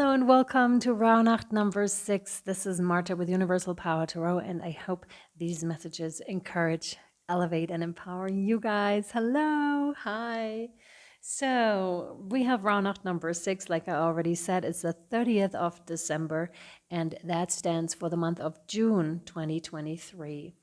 Hello and welcome to Rauhnacht number 6. This is Marthe with Universal Power Tarot, and I hope these messages encourage, elevate, and empower you guys. Hello, hi. So we have Rauhnacht number 6. Like I already said, it's the 30th of December, and that stands for the month of June 2023.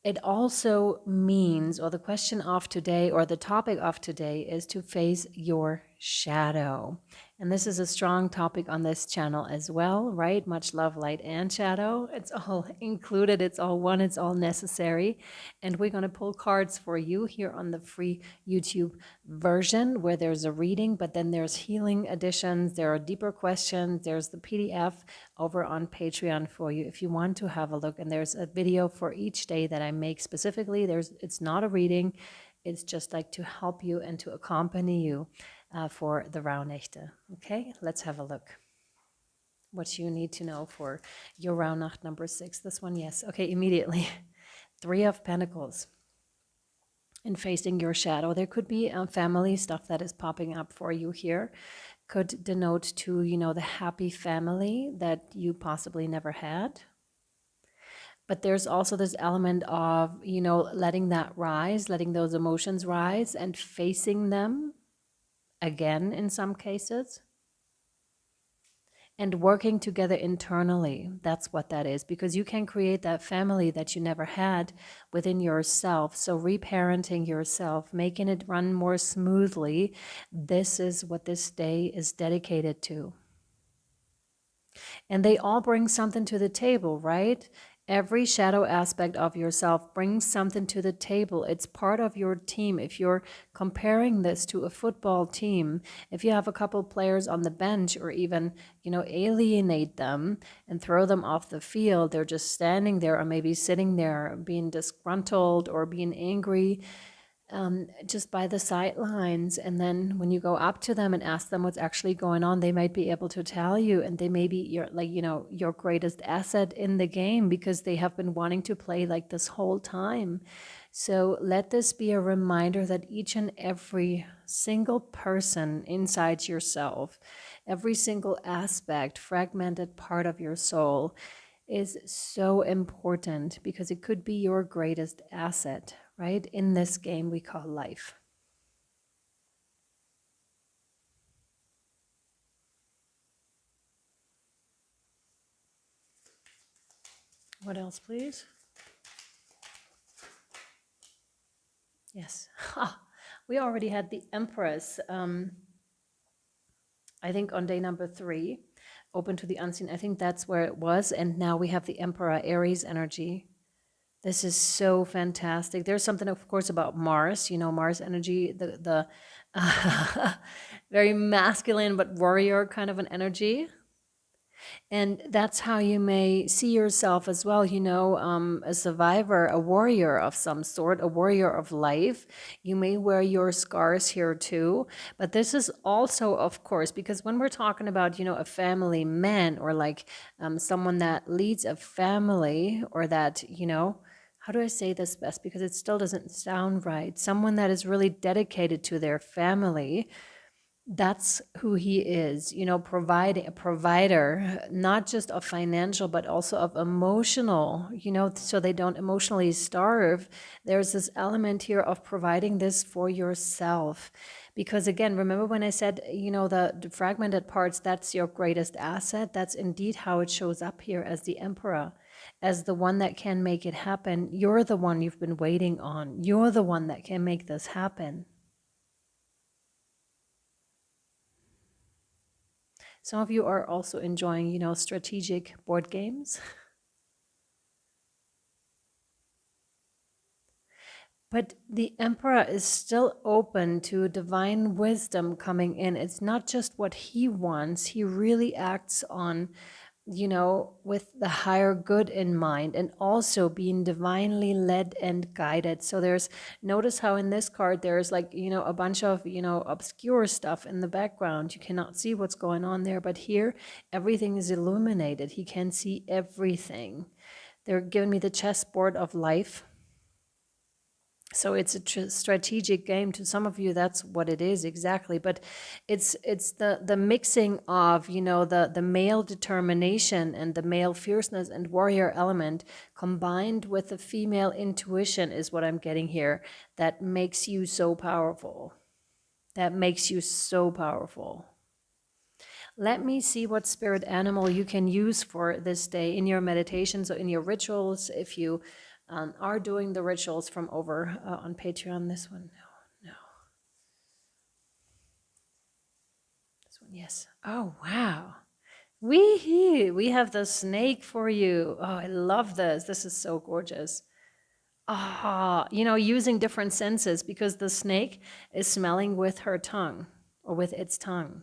It also means, or the question of today, or the topic of today, is to face your shadow. And this is a strong topic on this channel as well, right? Much love, light, and shadow. It's all included, it's all one, it's all necessary. And we're going to pull cards for you here on the free YouTube version where there's a reading, but then there's healing editions, there are deeper questions, there's the PDF over on Patreon for you if you want to have a look. And there's a video for each day that I make specifically. It's not a reading, it's just like to help you and to accompany you for the Rauhnächte. Okay, let's have a look. What you need to know for your Rauhnacht number 6. This one, yes. Okay, immediately. 3 of Pentacles. And facing your shadow. There could be family stuff that is popping up for you here. Could denote to, the happy family that you possibly never had. But there's also this element of, letting that rise, letting those emotions rise and facing them again in some cases. And working together internally. That's what that is, because you can create that family that you never had within yourself. So reparenting yourself, making it run more smoothly. This is what this day is dedicated to. And they all bring something to the table, right? Every shadow aspect of yourself brings something to the table. It's part of your team. If you're comparing this to a football team, if you have a couple players on the bench or even, alienate them and throw them off the field, they're just standing there or maybe sitting there being disgruntled or being angry. Just by the sidelines. And then when you go up to them and ask them what's actually going on, they might be able to tell you, and they may be your greatest asset in the game because they have been wanting to play like this whole time. So let this be a reminder that each and every single person inside yourself, every single aspect, fragmented part of your soul is so important because it could be your greatest asset, right? In this game we call life. What else, please? Yes. We already had the Empress, I think on day number 3, open to the unseen. I think that's where it was. And now we have the Emperor, Aries energy. This is so fantastic. There's something, of course, about Mars, Mars energy, the very masculine but warrior kind of an energy. And that's how you may see yourself as well, a survivor, a warrior of some sort, a warrior of life. You may wear your scars here too. But this is also, of course, because when we're talking about, a family man or like someone that leads a family or that, how do I say this best? Because it still doesn't sound right. Someone that is really dedicated to their family. That's who he is, providing a provider, not just of financial, but also of emotional, so they don't emotionally starve. There's this element here of providing this for yourself. Because again, remember when I said, the fragmented parts, that's your greatest asset. That's indeed how it shows up here as the Emperor, as the one that can make it happen. You're the one you've been waiting on. You're the one that can make this happen. Some of you are also enjoying, strategic board games. But the Emperor is still open to divine wisdom coming in. It's not just what he wants. He really acts on, with the higher good in mind and also being divinely led and guided. So notice how in this card, there's like, a bunch of, obscure stuff in the background. You cannot see what's going on there, but here everything is illuminated. He can see everything. They're giving me the chessboard of life. So it's a strategic game. To some of you, that's what it is exactly. But it's the mixing of, you know, the male determination and the male fierceness and warrior element combined with the female intuition is what I'm getting here. That makes you so powerful. That makes you so powerful. Let me see what spirit animal you can use for this day in your meditations or in your rituals. If you are doing the rituals from over on Patreon, this one, no, this one, yes. Oh, wow. We have the snake for you. Oh, I love this. This is so gorgeous. Ah, you know, using different senses because the snake is smelling with her tongue or with its tongue.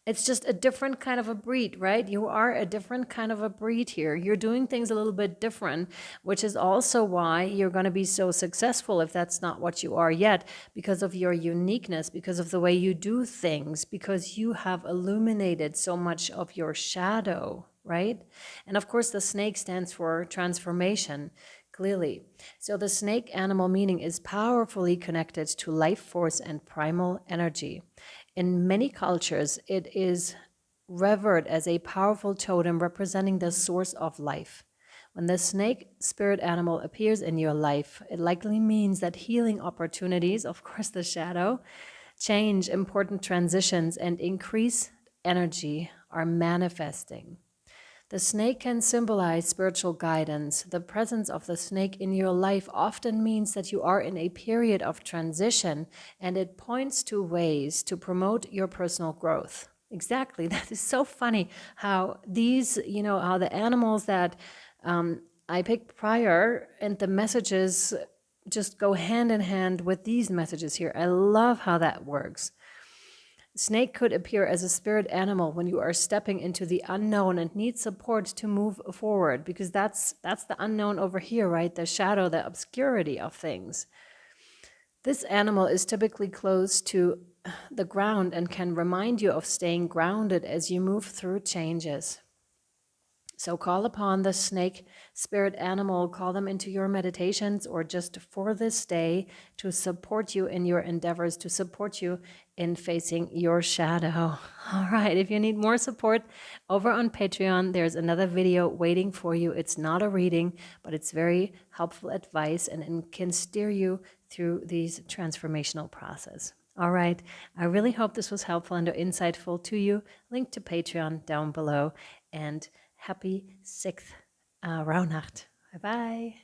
It's just a different kind of a breed, right? You are a different kind of a breed here. You're doing things a little bit different, which is also why you're going to be so successful if that's not what you are yet, because of your uniqueness, because of the way you do things, because you have illuminated so much of your shadow, right? And of course, the snake stands for transformation, clearly. So the snake animal meaning is powerfully connected to life force and primal energy. In many cultures, it is revered as a powerful totem representing the source of life. When the snake spirit animal appears in your life, it likely means that healing opportunities, of course, the shadow, change, important transitions, and increase energy are manifesting. The snake can symbolize spiritual guidance. The presence of the snake in your life often means that you are in a period of transition, and it points to ways to promote your personal growth. Exactly. That is so funny how these, you know, how the animals that I picked prior and the messages just go hand in hand with these messages here. I love how that works. Snake could appear as a spirit animal when you are stepping into the unknown and need support to move forward, because that's the unknown over here, right? The shadow, the obscurity of things. This animal is typically close to the ground and can remind you of staying grounded as you move through changes. So call upon the snake spirit animal, call them into your meditations or just for this day to support you in your endeavors, to support you in facing your shadow. All right, if you need more support over on Patreon, there's another video waiting for you. It's not a reading, but it's very helpful advice and it can steer you through these transformational process. All right, I really hope this was helpful and insightful to you. Link to Patreon down below, and happy 6th Rauhnacht. Bye-bye.